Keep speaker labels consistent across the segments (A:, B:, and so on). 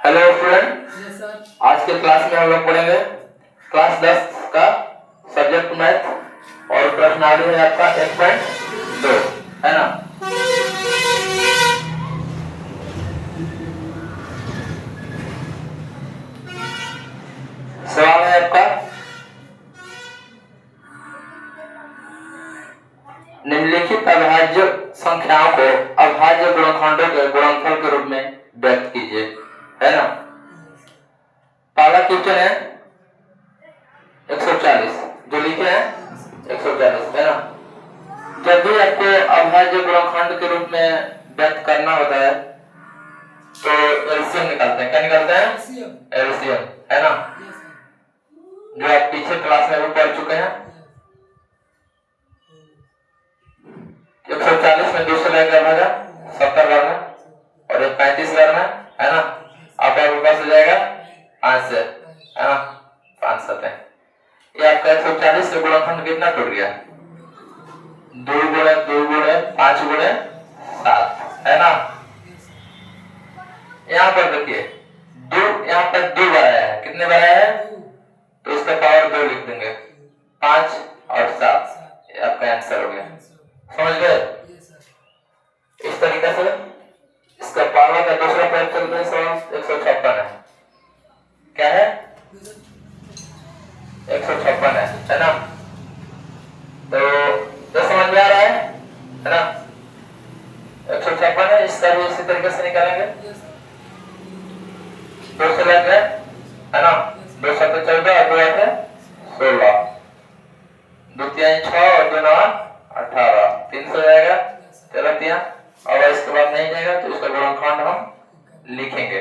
A: Hello student,
B: yes sir.
A: आज के class में हम लोग पढ़ेंगे क्लास 10 का सब्जेक्ट मैथ और प्रश्नावली है आपका 1.2 है ना। सवाल है आपका, निम्नलिखित अभाज्य संख्याओं को अभाज्य गुणनखंडों के गुणनफल के रूप में व्यक्त कीजिए, है ना। पहला क्वेश्चन है 140, जो लिखे हैं 140, है ना। जब भी आपको अभाज्य गुणनखंड के रूप में व्यक्त करना होता है तो एलसीएम निकालते हैं। क्या निकालते हैं? एलसीएम, है ना, जो आप पीछे क्लास में भी पढ़ चुके हैं। 140 में 2 से लेकर भागा 70 बार में और 35 बार में, है ना। आपका ऊपर से जाएगा 5 से, है ना, 5 7 ये आपका 140 का गुणनखंड कितना टूट गया? 2 गुणे 2 गुणे 5 गुणे 7, है ना। यहाँ पर देखिए 2, यहाँ पर 2 बार आया है। कितने बार आया है? तो इसका पावर 2 लिख देंगे, 5 और 7, ये आपका आंसर हो गया। समझ गए? इस तरीके से इसका पावर का दूसरा प्रयोग चलते हैं। सवाल 156 है। क्या है? 156 है ना। तो जो समझ में आ रहा है ना, 156 है। इसका भी इसी तरीके से निकालेंगे। 2 से लेकर, है ना, 2 7 14 और 2 8 16, 2 3 6 और 2 9 18, 3 से जाएगा 13। और इसके बाद नहीं जाएगा तो इसका गुणनखंड हम लिखेंगे।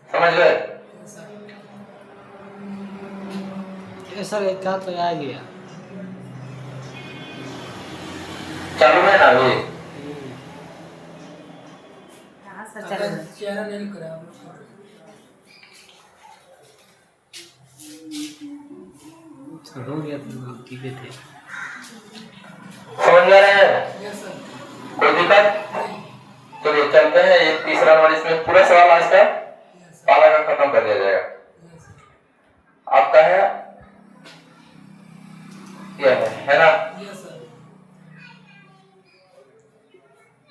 A: समझ गए?
B: सर एक का तो आ गया,
A: चालू है ना अभी?
B: चेहरा नहीं करा हो गया तो की थे।
A: समझ रहे हैं?
B: Yes sir.
A: कोई दिक्कत? चलिए चलते हैं। ये तीसरा नंबर, इसमें पूरा सवाल आज का पाला का खत्म कर दिया जाएगा। आपका है यह है ना।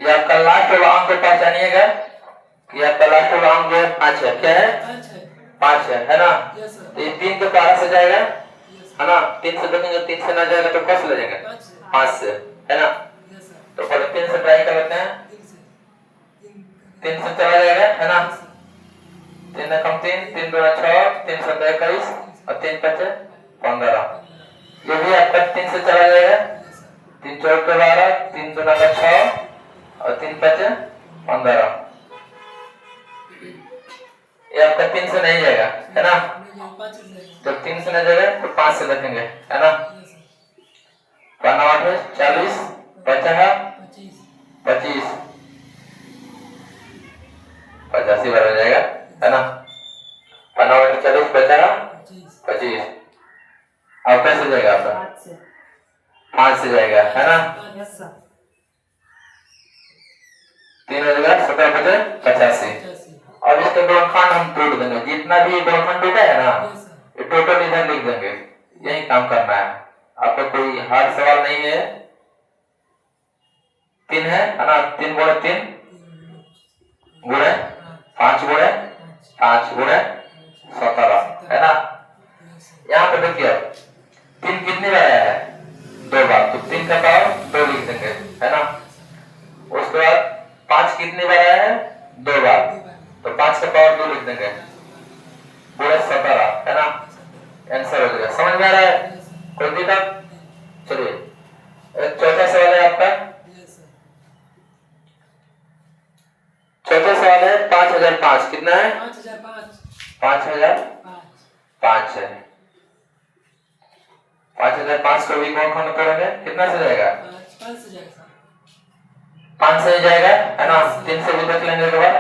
A: ये आपका लास्ट वाला अंक को पहचानिएगा। ये आपका लास्ट वाला अंक जो है 5 है। क्या है? 5 है ना। तो ये 3 के पारा से जाएगा, है ना। 3 से देखेंगे, 3 से ना जाएगा तो कस ले जाएगा 5 से, है ना। तो पहले 3 से ट्राई कर लेते हैं। 3 से चला जाएगा, है ना। 3 कम 3, 3 2 6, 3 7 21 और 3 5 15। ये भी आपका 3 से चला जाएगा। 3 4 12, 3 2 6 और 3 5 15। ये आपका 3 से नहीं जाएगा, है ना। जब 3 से नहीं जाएगा तो 5 से रखेंगे, है ना। 8 40 50 25 85 बार हो जाएगा, है ना। 8 40 50 25। अब कैसे जाएगा आपका? 5 से जाएगा, है ना। 3 हो जाएगा 17 50 85। और इसका गुणनखंड हम तोड़ देंगे। जितना भी गुणनखंड टूटा है ना, ये टोटल इधर लिख देंगे। यही काम करना है आपको, कोई हार्ड सवाल नहीं है। 3 है ना। 3 गुणे 3 गुणे 5 गुणे 5 गुणे 17, है ना। यहाँ पे देखिए 3 कितनी बार आया है? 2 बार। तो 3 का पावर 2 लिख देंगे, है ना। उसके बाद 5 कितनी बार आया है? 2 बार। तो 5 का पावर 2 लिख देंगे, पूरे 17, है ना। आंसर हो गया। समझ में आ रहा है? कोई दिक्कत? चलिए एक चौथा सवाल है आपका। चौथा सवाल है 5005। कितना है? 5005 है। 5005 को भी गुणनखंड करेंगे, कितना से जाएगा? 5 से जाएगा, है ना। 3 से भी देख लेंगे एक बार।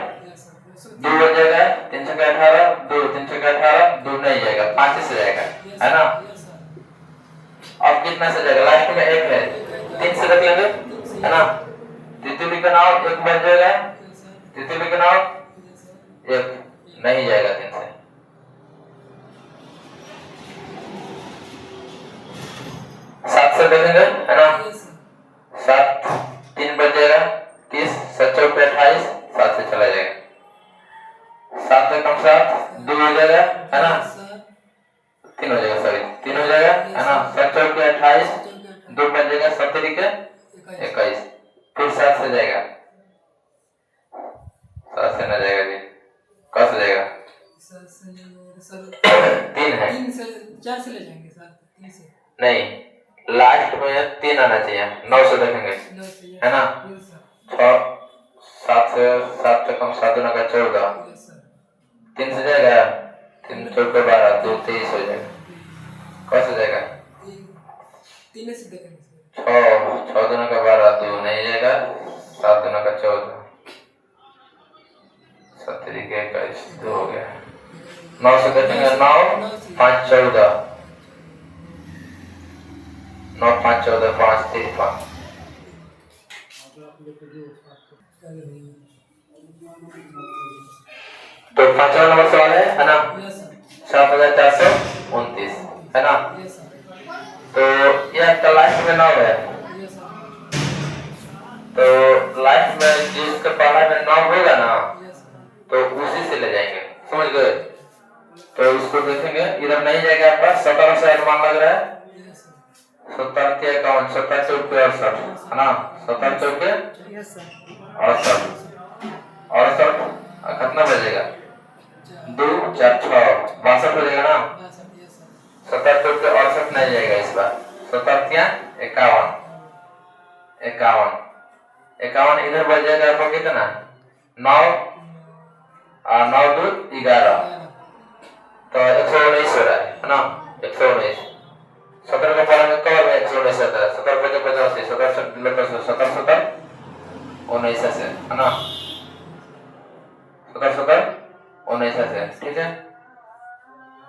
A: 2 हो जाएगा, 3 से 18, 2 3 से 18, 2 नहीं जाएगा, 5 से जाएगा, है ना। अब कितना से जाएगा? लास्ट में 1 है, 3 से देख लेंगे, है ना। तितली का नाम 1 बच जाएगा, तितली का नाम 1 नहीं जाएगा 3 से। 7 से देखेंगे है ना, 7 3 बच जाएगा 30, 7 चौक 28, 7 से चला जाएगा, 7 से कम 7 2 हो जाएगा है ना, 3 हो जाएगा, सॉरी 3 हो जाएगा है ना, 7 चौक 28, 2 बच जाएगा, 7 तरीके 21, फिर 7 से जाएगा, 7 से न जाएगा जी, कब से जाएगा 3 है,
B: 4 से ले जाएंगे सर, 3 से
A: नहीं लास्ट में 3 आना चाहिए, 9 से देखेंगे है ना, 6 7 से कम 7 का 14, 3 से जाएगा, 3 चौक 12, 2 23 हो जाएगा, कब से जाएगा
B: 3 से देखेंगे
A: 6 2 का 12, 2 नहीं जाएगा, 7 2 का 14, 7 तरीके 21, 2 हो गया, 9 से देखेंगे 9 5 14, 9 5 14, 5 3 5, तो 5वां नंबर सवाल है ना, 7429 है ना, तो ये आपका लास्ट में 9 है, तो लास्ट में जिसका पहला में 9 होगा ना तो उसी से ले जाएंगे, समझ गए, तो इसको देखेंगे, इधर नहीं जाएगा आपका, 17 से अनुमान लग रहा है, 17 के 51, 17 चौक 68 है ना, 17 चौक 68, 68 कितना बजेगा 2 4 6 62 हो जाएगा ना, 17 चौक 68 नहीं जाएगा इस बार, 17 क्या 51, 51 इधर बच जाएगा आपको कितना 9 और 9 2 11, तो 119 हो रहा है ना, 119, 17 का पारा में कवर में 119 आता है, 17 5 85, 17 17 19 से है ना, 17 19 से, ठीक है,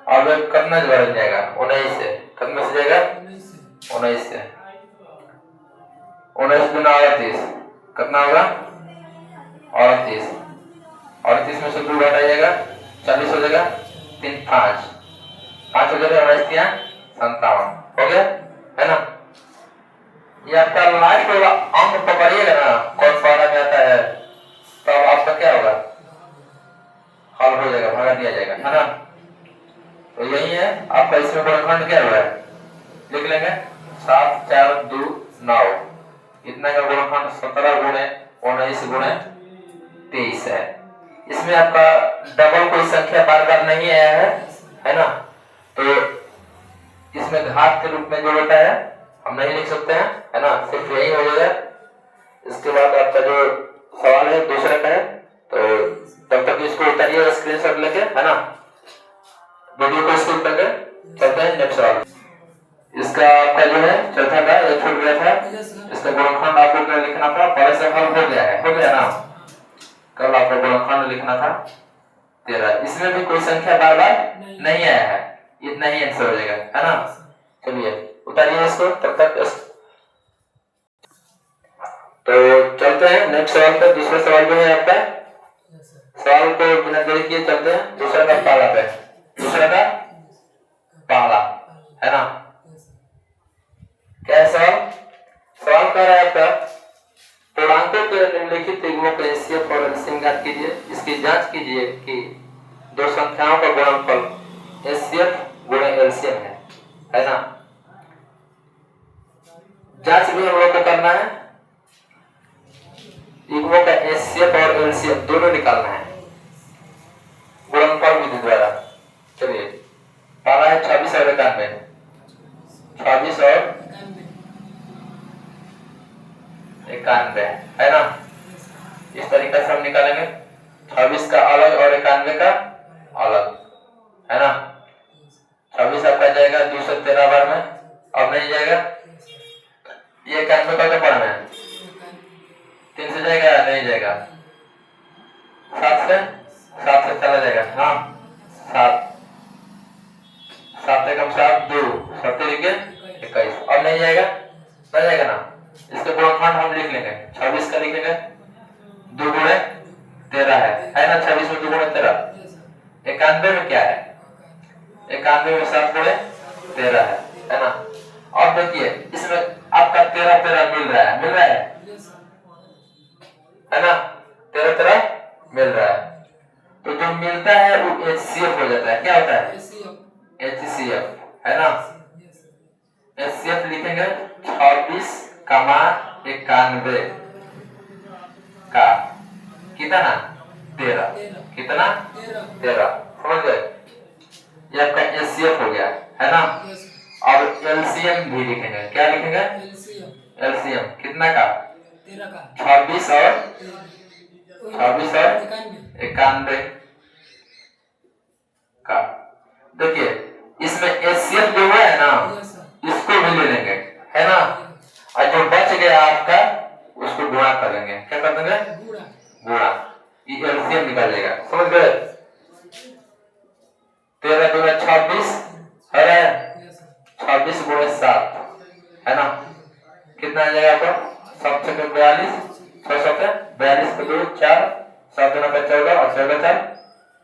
A: अब कितना बढ़ जाएगा 19 से, कितना से जाएगा 19 से, 19 गुना 38 कितना होगा 38, 38 में से 2 घटा जाएगा 40 हो जाएगा, 3 5 5 हो जाएगा, 19 57 हो गया है ना, ये आपका लास्ट वाला अंक पकड़िएगा ना कौन सा वाला में आता है, तो अब आपका क्या होगा हल हो जाएगा, भगा दिया जाएगा है ना, तो यही है आपका, इसमें गुणनखंड क्या हुआ है लिख लेंगे 7 4 2 9, इतना का गुणनखंड 17 गुणे 19 गुणे 23 है, इसमें आपका डबल कोई संख्या बार बार नहीं आया है ना, तो इसमें घात के रूप में जो होता है हम नहीं लिख सकते हैं है ना, सिर्फ यही हो जाएगा, इसके बाद आपका जो सवाल है दूसरा का है, तो तब तक इसको उतारिए स्क्रीनशॉट लेके है ना, वीडियो को स्किप करके चलते हैं नेक्स्ट सवाल, इसका आपका जो है चौथा का ये छूट गया था, इसका गुणनखंड आपको क्या लिखना था, पहले से हल हो गया है, हो गया ना, कल आपको गुणनखंड लिखना था 13, इसमें भी कोई संख्या बार बार नहीं आया है, इतना ही आंसर हो जाएगा है ना, चलिए उतारिए इसको तब तक तो चलते हैं नेक्स्ट सवाल पे, दूसरा सवाल जो है आपका, सवाल को बिना देरी किए चलते हैं दूसरा का पहला पे, दूसरा का पहला है ना, क्या सवाल कर रहा है आपका, पूर्णांकों के निम्नलिखित युग्मों का एचसीएफ और एलसीएम ज्ञात कीजिए, इसकी जांच कीजिए कि दो संख्याओं का गुणनफल एचसीएफ गुणे एलसीएम है ना, जांच भी हम लोग को करना है, युग्मों का एचसीएफ और एलसीएम दोनों निकालना है गुणनफल विधि द्वारा, चलिए पहला है 26 और 91, 26 और 91 है ना, इस तरीके से हम निकालेंगे, 26 का अलग और 91 का अलग है ना, 26 आपका जाएगा 213 बार में, अब नहीं जाएगा, ये 91 का पढ़ना है, 3 से जाएगा नहीं जाएगा, 7 से चला जाएगा, हाँ 7 से कम 7 2 7 तरीके 21, अब नहीं जाएगा ना, इसके गुणनखंड हम लिख लेंगे, 26 का लिखेंगे 2 गुणे 13 है ना, 26 में 2 गुणे 13 91 में क्या है? 91 में 7 गुणे 13 है ना। अब देखिए इसमें आपका 13 मिल रहा है ना, 13 मिल रहा है। तो जो मिलता है वो HCF हो जाता है। क्या होता है? HCF है ना। HCF लिखेंगे 26, 91 का कितना? 13। कितना? 13। समझ गए? ये आपका HCF हो गया है ना। अब LCM भी लिखेंगे। क्या लिखेंगे? LCM कितना का? 26 और 91 का। देखिए इसमें HCF जो है ना इसको भी ले लेंगे है ना, और जो बच गया आपका उसको गुणा कर लेंगे। क्या कर देंगे? गुणा। ये LCM निकालेगा। समझ गए? 13 गुणे 26 है 26 गुणे 7 है ना। कितना आ जाएगा आपको? 7 से 42, 6 से 42 को 2 4 7 गुना 14 और 14 4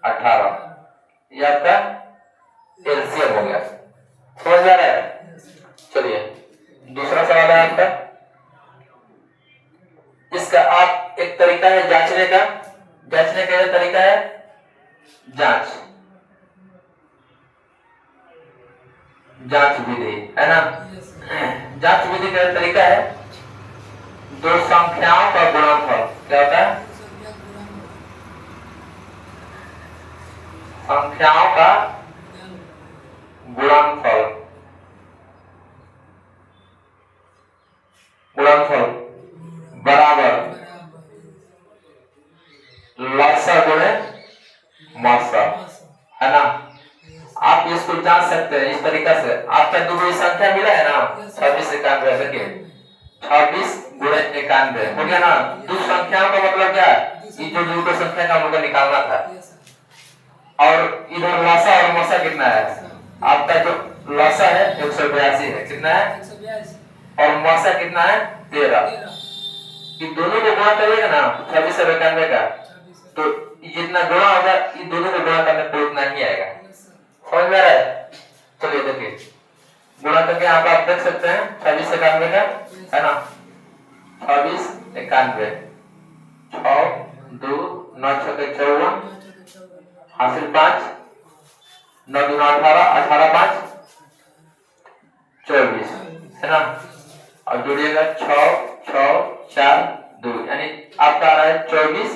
A: 18। ये आपका LCM हो गया। समझ में आ रहा है? चलिए दूसरा सवाल है आपका। इसका आप एक तरीका है जांचने का ये तरीका है जांच विधि है ना। जांच विधि का तरीका है दो संख्याओं का गुणनफल। क्या होता है? संख्याओं का गुणनफल बराबर लसा गुणे मसा है ना। आप इसको जांच सकते हैं इस तरीका से। आपका दो संख्या मिला है ना 26 91। देखिए 26 गुणे 91 हो गया ना। दो संख्याओं का मतलब क्या है? ये जो दो संख्या का हम लोग को निकालना था। और इधर लसा और मसा कितना है? आपका जो लसा है 182 है। कितना है? और मसा कितना है? 13। ये दोनों को गुणा करिएगा ना 26 और 91 का, तो जितना गुणा होगा इन दोनों को गुणा करने पर उतना ही आएगा। समझ में आ रहा है? चलिए देखिए गुणा करके आप देख सकते हैं 26 से 91 का है ना। 26 91 6 2 9 6 54 हासिल 5 9 2 18 18 5 24 है ना। और जोड़िएगा 6 6 4 2 यानी आपका आ रहा है 24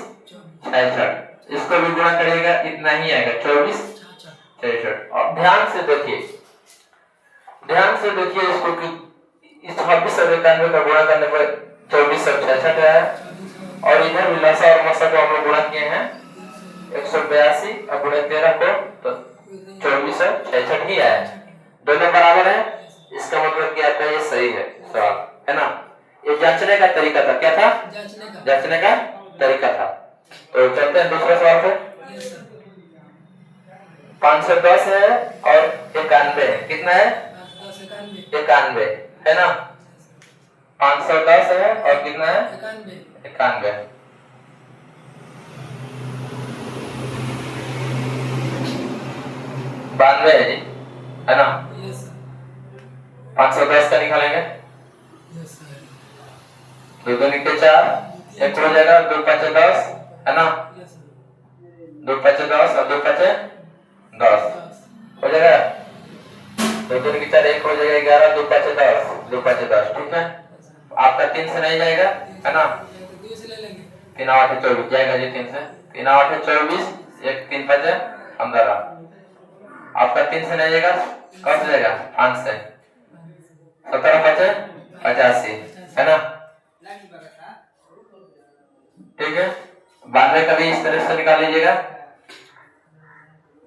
A: 66। इसको भी गुणा करिएगा इतना ही आएगा 24 66। और ध्यान से देखिए इसको कि इस 26 और 91 का गुणा करने पर 24 और 66 है। और इधर भी लसा और मसा को हम लोग गुणा किए हैं 182 और गुणे 13 को तो 24 और 66 ही आया। दोनों बराबर है। इसका मतलब कि आपका ये सही है सवाल है ना। ये जांचने का तरीका था। क्या था? जांचने का तरीका था। तो चलते हैं दूसरे सवाल पे। 510 है और 91 है। कितना है? 91 है ना। 510 है और कितना है? 91। बानवे है जी है ना। 510 का निकालेंगे। 2 2 निकले 4 एक हो जाएगा 2 5 10 है ना। 2 5 10 और 2 5 10 हो जाएगा। 2 2 निकले 4 एक हो जाएगा 11 2 5 10 2 5 10 ठीक है। आपका 3 से नहीं जाएगा है ना। 3 8 24 जाएगा जी 3 से। 3 8 24 1 3 5 15। आपका 3 से नहीं जाएगा कब जाएगा? 5 से 17 5 85 है ना। ठीक है। 92 का भी इस तरह से निकाल लीजिएगा।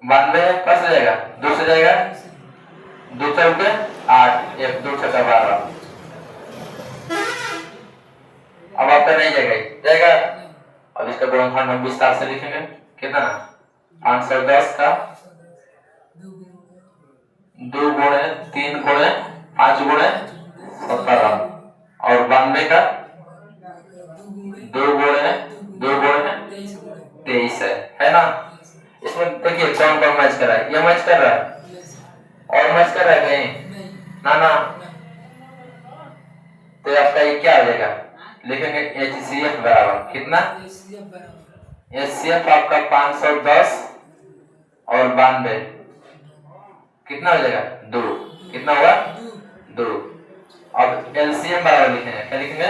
A: 92 कब से जाएगा? 2 से जाएगा 2 चौके 8 1 2 6 12। अब आपका नहीं जाएगा। अब इसका गुणनफल हम विस्तार से लिखेंगे। कितना? 510 का 2 गुणे 3 गुणे 5 गुणे 17 और 92 का 2 गुणे 23 है ना। इसमें देखिए कौन कौन मैच कर रहा है, ये मैच कर रहा है और मैच कर रहा है कहीं ना ना, तो आपका ये क्या हो जाएगा, लिखेंगे HCF बराबर कितना, HCF आपका 510 और 92 कितना हो जाएगा 2, कितना हुआ 2। अब LCM बराबर लिखेंगे, क्या लिखेंगे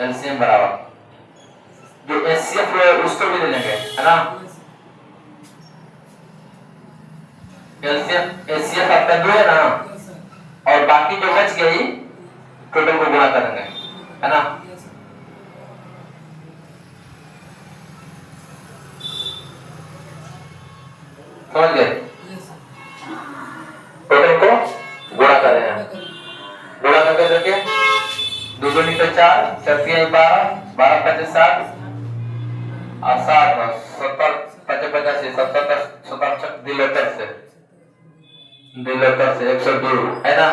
A: LCM बराबर जो HCF है उसको भी ले लेंगे, है ना। HCF आपका 2 है ना, और बाकी जो बच गई टोटल को गुणा करेंगे, है ना। समझ गए, टोटल को गुणा कर रहे हैं, गुणा करके देखिए 2 2 निकले 4, 4 3 12, 12 5 7 और 7 70 5 85 70 70 दिलोतर से 102 है ना,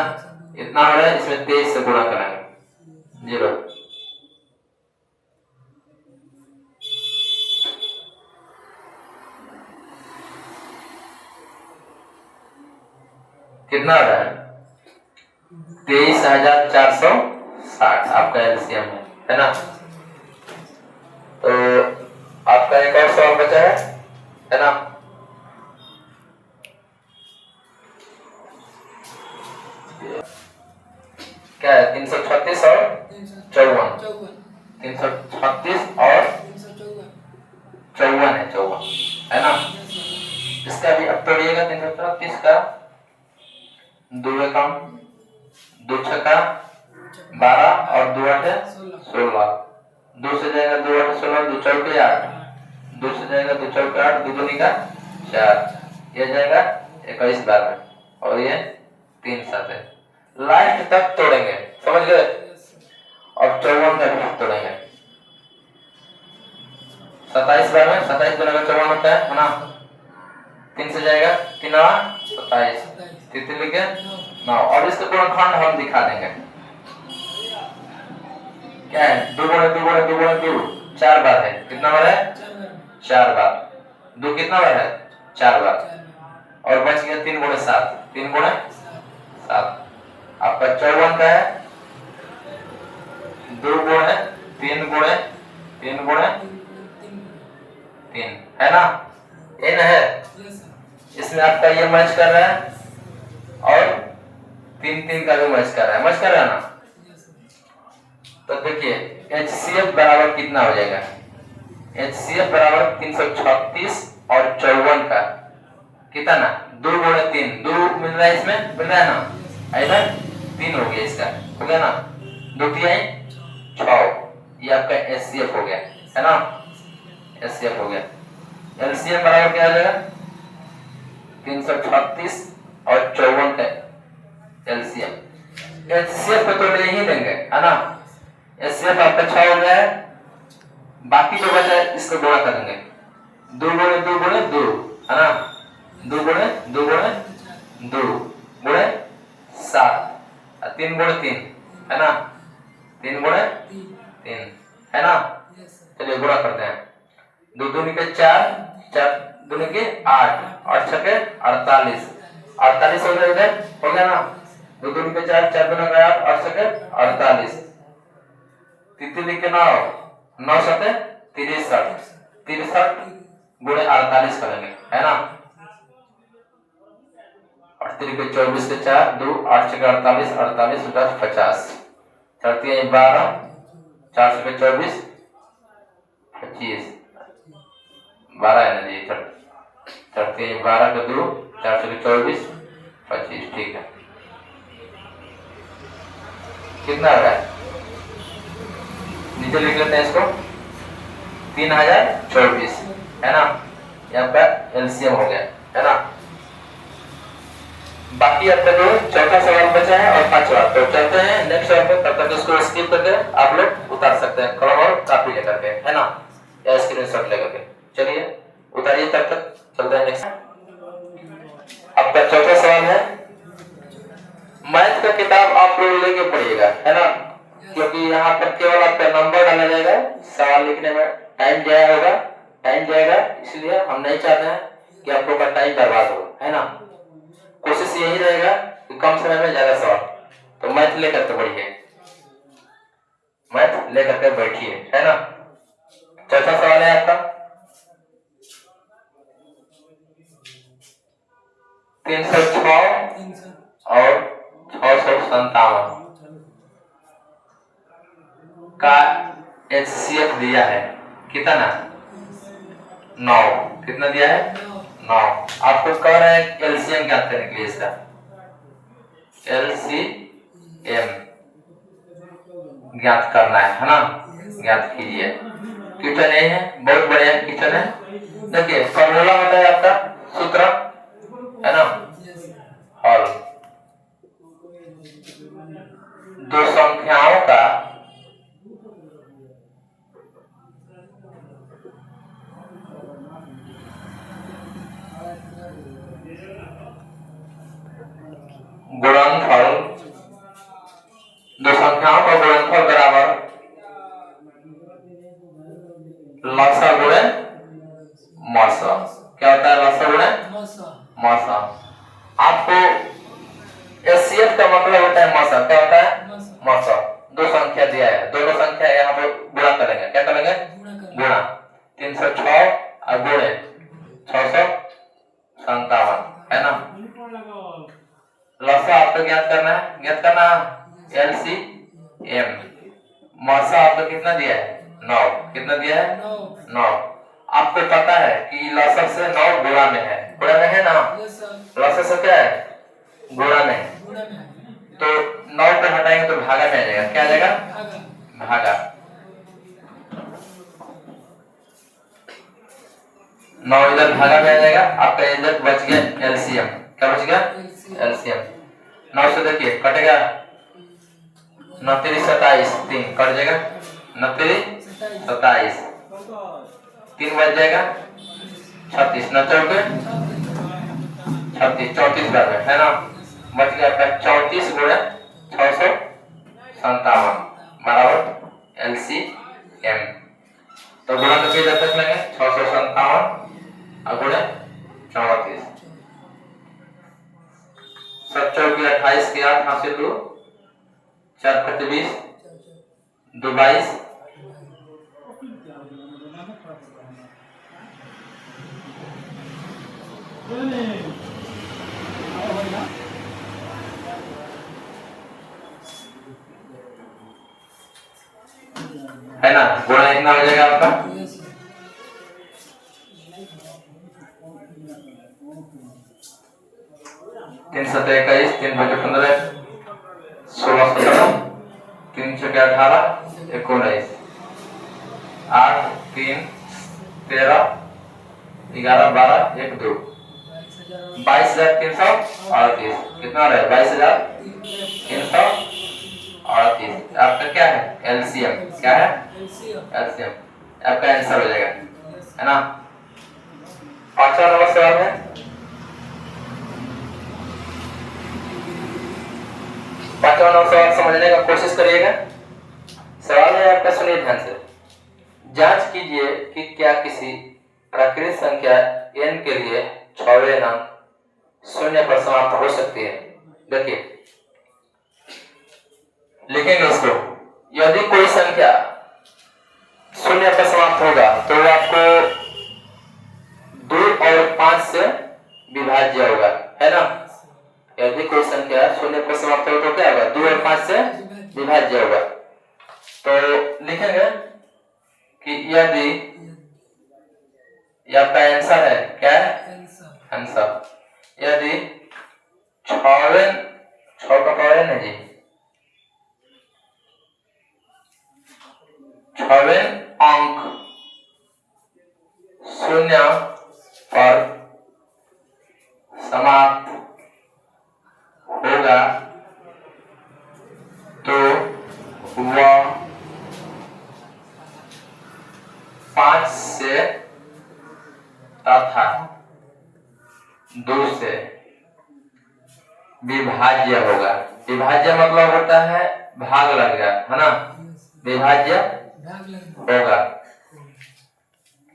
A: इतना हो रहा है। इसमें 23 से गुणा करेंगे 0, कितना हो रहा है 23,460 आपका एलसीएम है ना। तो आपका एक और सवाल बचा है ना। क्या है 336 और 54, 336 और 54 है, 54 है ना। इसका भी अब तोड़िएगा 336 का 2 कम 2 छक्का 12 और 2 8 16, 2 से जाएगा 2 8 16, 2 चौके 8, 2 से जाएगा 2 चौके 8, 2 दूनी का 4, ये जाएगा 21 12 और ये 3 7 है। लास्ट तक तोड़ेंगे, समझ गए। अब 54 का भी तोड़ेंगे, 27 बार में 27 गुना का 54 होता है ना। 3 से जाएगा 3 27, 3 लिखे 9। और इसके गुणनखंड हम दिखा देंगे, क्या है 2 गुणे 2 गुणे 2 गुणे 2 4 बार है, कितना बार है 4 बार, 2 कितना बार है 4 बार, और बच गया 3 गुणे 7, 3 गुणे 7। आपका 54 का है 2 गुणे 3 गुणे 3 गुणे 3 है ना, ये ना है। इसमें आपका ये मैच कर रहा है और 3 3 का भी मैच कर रहा है, मैच कर रहा है ना। तो देखिए HCF बराबर कितना हो जाएगा, HCF बराबर 336 और 54 का कितना ना 2 गुणे 3, 2 मिल रहा है इसमें, मिल रहा है ना, इधर 3 हो गया, इसका हो गया ना 2 3 6, ये आपका HCF हो गया, है ना, HCF हो गया। LCM बराबर क्या आ जाएगा 336 और 54 का LCM। HCF को तो ले ही देंगे, है ना। HCF आपका 6 हो गया है, बाकी जो बचा है इसको गुणा करेंगे 2 गुणे 2 गुणे 2, है ना, 2 गुणे 2 गुणे 2 गुणे 7, 3 गुणे 3 है ना, 3 गुणे 3 है ना। चलिए गुणा करते हैं, 2 दूनी के 4, 4 दूनी के 8, 8 छके 48, 48 हो गया, इधर हो गया ना। 2 दूनी के 4, 4 दूनी के 8, 8 छके 48, 3 लिख के 9, 9 सते 63, 63 गुणे 48 करेंगे, है ना। 8 3 के 24 के 4, 2 8 छके 48, 48 10 50, 4 3 12, 4 छके 24 25, 12 है ना जी, 4 3 12 के 2, 4 छके 24 25, ठीक है। कितना आ रहा है नीचे लिख लेते हैं इसको 3024, है ना, यहाँ पे LCM हो गया, है ना। बाकी आपका जो चौथा सवाल बचा है और 5वां, तो चलते हैं नेक्स्ट सवाल पे, तब तक इसको स्किप करके आप लोग उतार सकते हैं कलम और कापी लेकर के, है ना, या स्क्रीनशॉट लेकर के। चलिए उतारिए, तब तक चलते हैं नेक्स्ट। आपका चौथा सवाल है, मैथ का किताब आप लोग लेके पढ़िएगा, है ना, क्योंकि यहाँ पर केवल आपका नंबर डाला जाएगा, सवाल लिखने में टाइम जाया होगा, टाइम जाएगा, इसलिए हम नहीं चाहते हैं कि आप लोग का टाइम बर्बाद हो, है ना। कोशिश यही रहेगा कि कम समय में ज्यादा सवाल, तो मैथ लेकर के बढ़िए, मैथ लेकर के बैठिए, है ना। चौथा सवाल है आपका 306 और 657 का HCF दिया है कितना, 9। कितना दिया है, 9। आपको कह रहे हैं एलसीएम ज्ञात करने के लिए, इसका एलसीएम ज्ञात करना है ना, ज्ञात कीजिए। क्वेश्चन ये है, बहुत बढ़िया क्वेश्चन है। देखिए फॉर्मूला होता है आपका, सूत्र है ना, हल दो संख्याओं का गुणनफल, दो संख्याओं का गुणनफल बराबर लसा गुणे मसा। क्या होता है लसा गुणे मसा। आपको एचसीएफ का मतलब होता है मसा। क्या होता है मसा। दो संख्या दिया है, दोनों संख्या यहाँ पर गुणा करेंगे। क्या करेंगे, गुणा। 306 और गुणे 657, है ना। लसा आपको ज्ञात करना है, ज्ञात करना एलसीएम। मसा आपको कितना दिया है, 9। कितना दिया है, 9। आपको पता है कि लसा से 9 गुणा में है, गुणा में है ना। लसा से क्या है, गुणा में है, तो 9 को हटाएंगे तो भागा में आ जाएगा। क्या आ जाएगा, भागा। 9 इधर भागा में आ जाएगा, आपका इधर बच गया एलसीएम। क्या बच गया, एलसीएम। 9 से देखिए कटेगा, 9 3 27, 3 कट जाएगा, 9 3 27, 3 बच जाएगा 36, 9 4 36, 34 बार है ना। बच गया आपका 34 गुणे 657 बराबर एलसीएम। तो गुणा करके जब तक लेंगे 657 और गुणे 34, 7 चौके 28 के 8 हासिल दो, 4 पत्ते 20, 2 22, है ना। गुणा इतना हो जाएगा आपका 3 7 21, 3 5 15, 16 17, 3 6 18, 19, 8 3 13, 11 12, 1 2, 22,338। कितना रहे, 22,338। आपका क्या है, एलसीएम। क्या है, एलसीएम। आपका आंसर हो जाएगा, है ना। 5वां नंबर सवाल है, 5वां नंबर सवाल समझने का कोशिश करिएगा। सवाल है आपका, सुनिए ध्यान से। जांच कीजिए कि क्या किसी प्राकृतिक संख्या n के लिए 6वें अंक शून्य पर समाप्त हो सकती है। देखिए लिखेंगे इसको, यदि कोई संख्या शून्य पर समाप्त होगा तो वो आपको 2 और 5 से विभाज्य होगा, है ना। यदि कोई संख्या शून्य पर समाप्त हो तो क्या होगा, 2 और 5 से विभाज्य होगा। तो लिखेंगे कि यदि, यह आपका आंसर है, क्या है आंसर, यदि 6 का पावर है जी, 6वें अंक शून्य पर समाप्त होगा तो वह 5 से तथा 2 से विभाज्य होगा। विभाज्य मतलब होता है भाग लगेगा, है ना। विभाज्य होगा।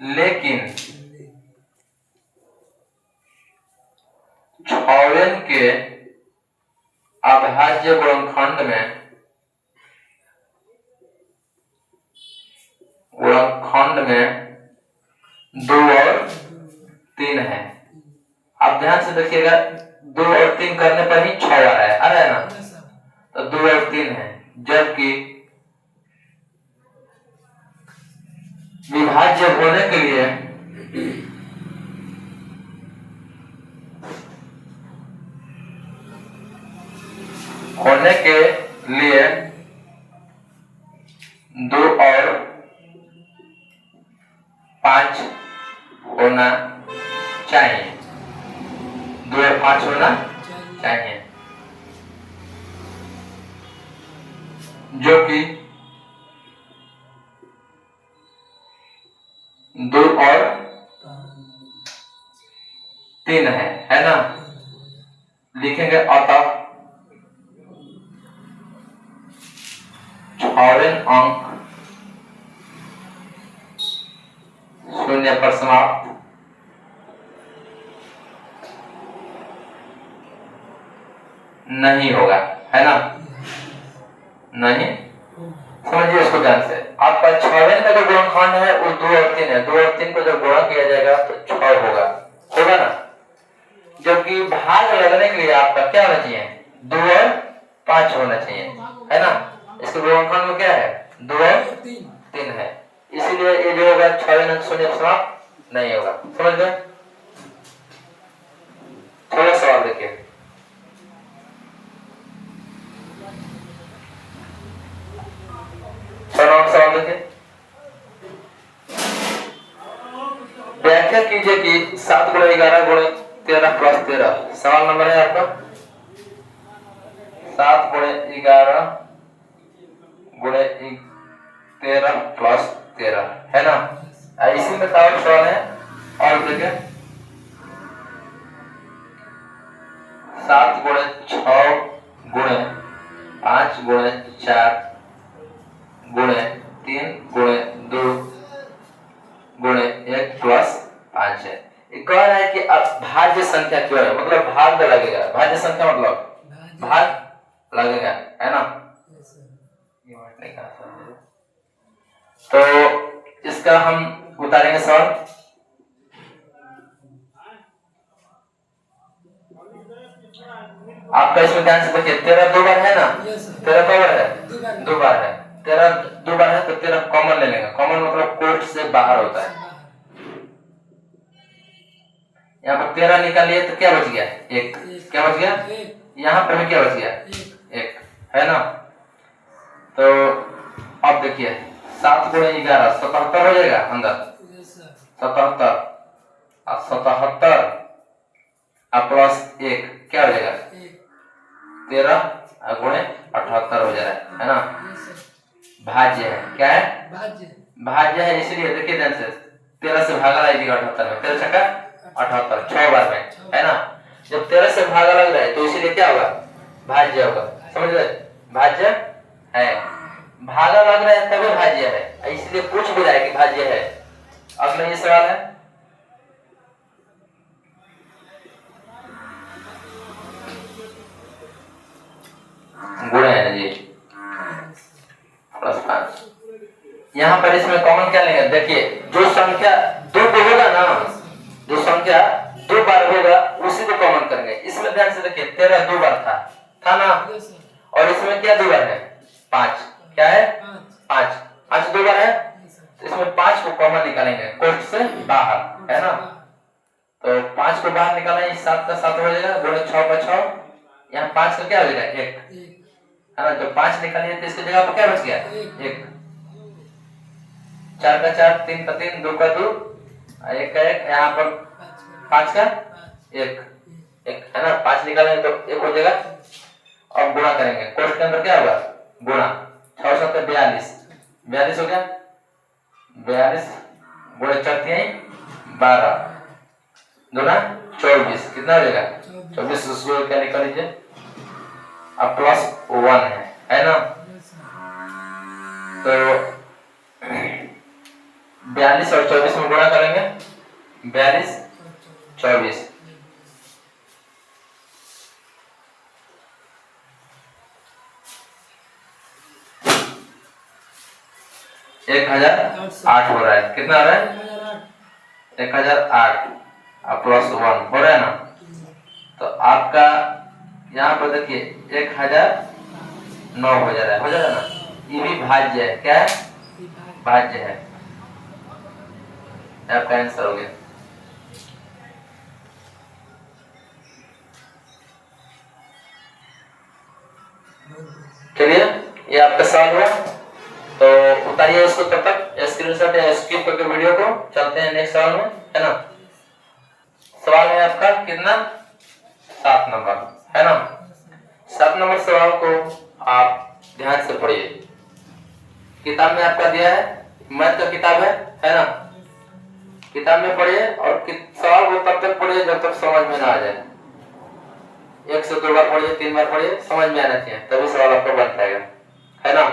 A: लेकिन छौरन के अभाज्य गुणनखंड में दो और तीन है। आप ध्यान से देखिएगा, 2 और 3 करने पर ही 6 आ रहा है ना, तो 2 और 3 है, जबकि विभाज्य होने के लिए दो और 5 होना चाहिए, 2 और 5 होना चाहिए, जो कि 2 और 3 है ना। लिखेंगे अतः छौरन अंक 0 पर समाप्त नहीं होगा, है ना, नहीं। समझिए इसको ध्यान से, आपका छौरन का जो गुणनखंड है वो 2 और 3 है, 2 और 3 को जब गुणा किया जाएगा तो 6 होगा ना, जबकि भाग लगने के लिए आपका क्या होना चाहिए, 2 और 5 होना चाहिए, है ना। इसके गुणनखंड में क्या है, 2 और 3 है, इसीलिए ये जो होगा छौरन अंक 0 पर समाप्त नहीं होगा। समझ गए। थोड़ा सवाल देखिए, सवाल देखिए, व्याख्या कीजिए कि 7 गुणे 11 गुणे 13 प्लस 13। सवाल नंबर है आपका 7 गुणे 11 गुणे 13 प्लस 13, है ना। इसी में और सवाल है, और देखिए 7 गुणे 6 गुणे 5 गुणे 4 गुणे 3 गुणे 2 गुणे 1 प्लस 5 है। कह रहा है कि अब भाज्य संख्या क्यों है, मतलब भाग लगेगा, भाज्य संख्या मतलब भाग लगेगा, है ना। तो इसका हम उतारेंगे सवाल। आपका इसमें ध्यान से देखिए, 13 2 बार है ना, 13 कब है, 2 बार है, 13 2 बार है तो 13 कॉमन ले लेंगे, कॉमन मतलब कोट से बाहर होता है। यहाँ पर 13 निकालिए तो क्या बच गया, 1, क्या बच गया, यहाँ पर भी क्या बच गया, 1, है ना। तो अब देखिए 7 गुणे 11 77 हो जाएगा अंदर, 77 और 77 और प्लस 1 क्या हो जाएगा, 13 गुणे 78 हो जा रहा है ना। भाज्य है, क्या है, भाज्य है, इसलिए देखिए ध्यान से 13 से भागा लगेगा 78 में, 13 छक्का 78 6 बार में, है ना। जब 13 से भागा लग रहा है तो इसीलिए क्या होगा, भाज्य होगा। समझ गए, भाज्य है, भागा लग रहा है तभी भाज्य है, इसलिए पूछ भी रहा है कि भाज्य है। अगला ये सवाल है, गुणे है जी प्लस 5। यहाँ पर इसमें कॉमन क्या लेंगे, देखिए जो संख्या 2 को होगा ना, जो संख्या 2 बार होगा उसी को कॉमन करेंगे। इसमें ध्यान से देखिए 13 2 बार था ना, और इसमें क्या 2 बार है, 5, क्या है 5 2 बार है, तो इसमें 5 को कॉमन निकालेंगे कोष्ठ से बाहर, है ना। तो 5 को बाहर निकालें, 7 का 7 हो जाएगा, गुणे 6 का 6, यहाँ 5 का क्या हो जाएगा 1, है ना। तो 5 निकालिए तो इसकी जगह पर क्या बच गया, 1, 4 का 4, 3 का 3, 2 का 2, 1 का 1, यहाँ पर 5 का 1, है ना। 5 निकालेंगे तो 1 हो जाएगा। अब गुणा करेंगे, कोष्ठ के अंदर क्या होगा, गुणा 6 7 42, 42 हो गया, 42 गुणे 4 12 दूना 24, कितना हो जाएगा 24, उसको क्या निकाल लीजिए, अब प्लस 1 है ना। तो 42 और 24 में गुणा करेंगे, 42 24, 1008 हो रहा है। कितना हो रहा है? 1008 प्लस 1 हो रहा है ना। तो आपका यहाँ पर देखिए 1009 हो जा रहा है, हो जा रहा है ना। ये भी भाज्य है, क्या है? भाज्य है। आपका आंसर हो गया। चलिए ये आपका सवाल हुआ, तो उतारिए इसको तब तक स्क्रीनशॉट या स्किप करके वीडियो को। चलते हैं नेक्स्ट सवाल में, है ना। सवाल है आपका कितना? 7 नंबर, है ना। 7 नंबर सवाल को आप ध्यान से पढ़िए। किताब में आपका दिया है, मैथ का किताब है ना। किताब में पढ़िए और सवाल को तब तक पढ़िए जब तक समझ में ना आ जाए। 1 से 2 बार पढ़िए, 3 बार पढ़िए, समझ में आना चाहिए, तभी सवाल आपको बन पाएगा, है ना।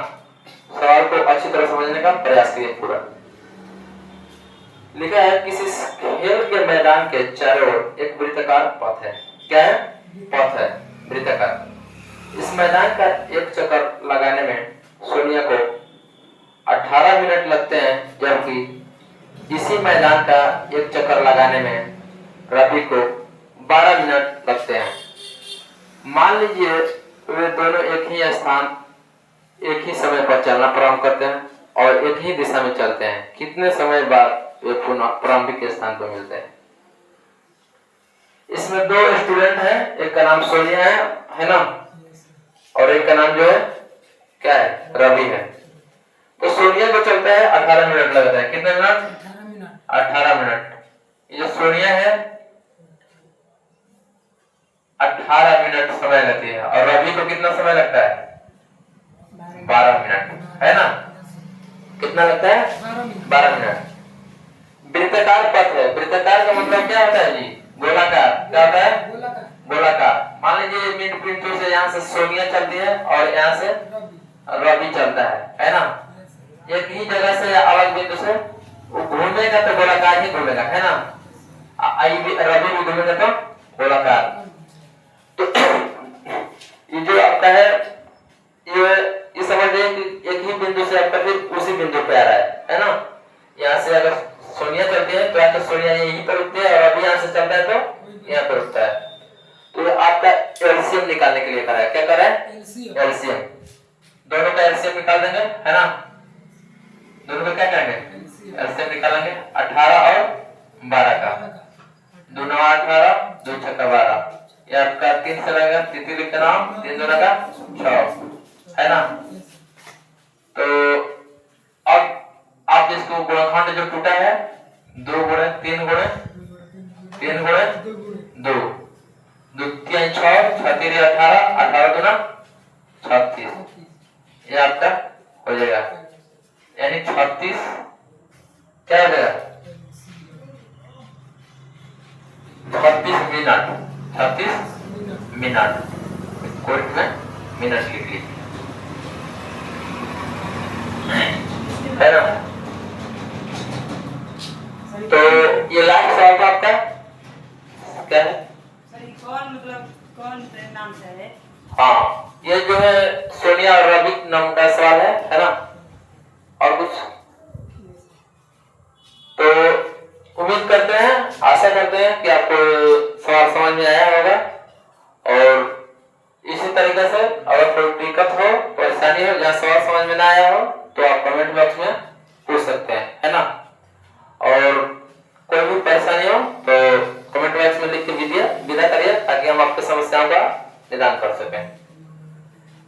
A: सवाल को अच्छी तरह समझने का प्रयास कीजिए पूरा। लिखा है किसी खेल के मैदान के चारों ओर एक वृत्ताकार पथ है। क्या है? पथ है, वृत्ताकार। इस मैदान का एक चक्कर लगाने में सोनिया को 18 मिनट लगते हैं, जबकि इसी मैदान का एक चक्कर लगाने में रवि को 12 मिनट लगते हैं। मान लीजिए वे दोनों एक ही स्थान, एक ही समय पर चलना प्रारंभ करते हैं और एक ही दिशा में चलते हैं। कितने समय बाद वे पुनः प्रारंभिक स्थान पर मिलते हैं? इसमें 2 स्टूडेंट हैं, एक का नाम सोनिया है ना, और एक का नाम जो है क्या है? रवि है। तो सोनिया को चलता है 18 मिनट लगता है। कितने मिनट? 18 मिनट। ये सोनिया है 18 मिनट समय लगती है, और रवि को कितना समय लगता है? 12 मिनट, है ना। कितना लगता है? 12 मिनट। वृत्ताकार पथ है। वृत्ताकार का मतलब क्या होता है जी? गोलाकार। क्या होता है? गोलाकार। मान लीजिए मिड बिंदु से यहाँ से सोनिया चलती है और यहाँ से रवि चलता है ना। एक ही जगह से अलग बिंदु से वो घूमेगा तो गोलाकार ही घूमेगा, है ना। रवि भी घूमेगा तो गोलाकार। तो ये जो आपका है, ये समझ लीजिए कि एक ही बिंदु से आपका फिर उसी बिंदु पे आ रहा है ना। यहाँ से अगर सोनिया चलती है तो यहाँ तो सोनिया यहीं पर उठती है, और अभी यहाँ से चलता है तो यहाँ पर उठता है। तो आपका एलसीएम निकालने के लिए करा है। क्या करा है? एलसीएम। दोनों का एलसीएम निकाल देंगे, है ना। दोनों का क्या करेंगे? एलसीएम निकालेंगे। 18 और 12 का 2 9 18, 2 6 12। ये आपका 3 से लगेगा, 3 लिखते नाम, 3 2 का 6, है ना। तो अब आप जिसको गुणनखंड जो टूटा है 2 गुणे 3 गुणे 3 गुणे 2, 2 3 6, 6 3 18, 18 2 36। ये आपका हो जाएगा, यानी 36 क्या हो जाएगा? 36 मिनट। 36 मिनट, कोर्ट में मिनट लिख लीजिए, है ना। तो ये लास्ट सवाल था आपका, क्या है?
C: कौन मतलब कौन नाम से है?
A: हाँ, ये जो है सोनिया और रवि नाम का सवाल है ना। और कुछ? तो उम्मीद करते हैं, आशा करते हैं कि आपको सवाल समझ में आया होगा। और इसी तरीके से अगर कोई दिक्कत हो, परेशानी हो, जहाँ सवाल समझ में ना आया हो, तो आप कमेंट बॉक्स में पूछ सकते हैं, है ना। और कोई भी परेशानी हो तो कमेंट बॉक्स में लिख के विदा करिए, ताकि हम आपकी समस्याओं का निदान कर सकें।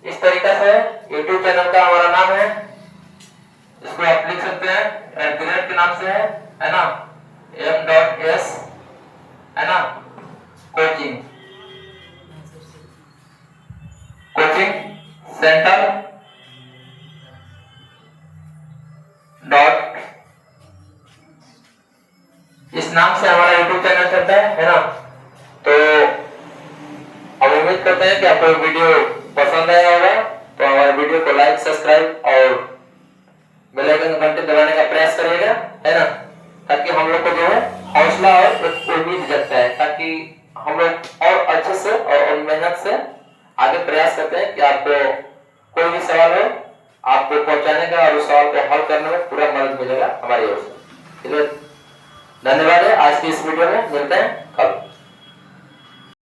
A: इस तरीके से YouTube चैनल का हमारा नाम है, इसको आप लिख सकते हैं @, के नाम से है ना, m.s, है ना, कोचिंग सेंटर डॉट, इस नाम से हमारा YouTube चैनल चलता है ना। तो हम उम्मीद करते हैं कि आपको वीडियो पसंद आया होगा। तो हमारे वीडियो को लाइक, सब्सक्राइब और बेल आइकन घंटे दबाने का प्रयास करिएगा, है ना। हौसला और एक उम्मीद जगता है, ताकि हम लोग और अच्छे से और मेहनत से आगे प्रयास करते हैं कि आपको कोई भी सवाल हो आपको पहुंचाने का और उस सवाल को हल करने में पूरा मदद मिलेगा हमारी ओर से। धन्यवाद है। आज की इस वीडियो में मिलते हैं।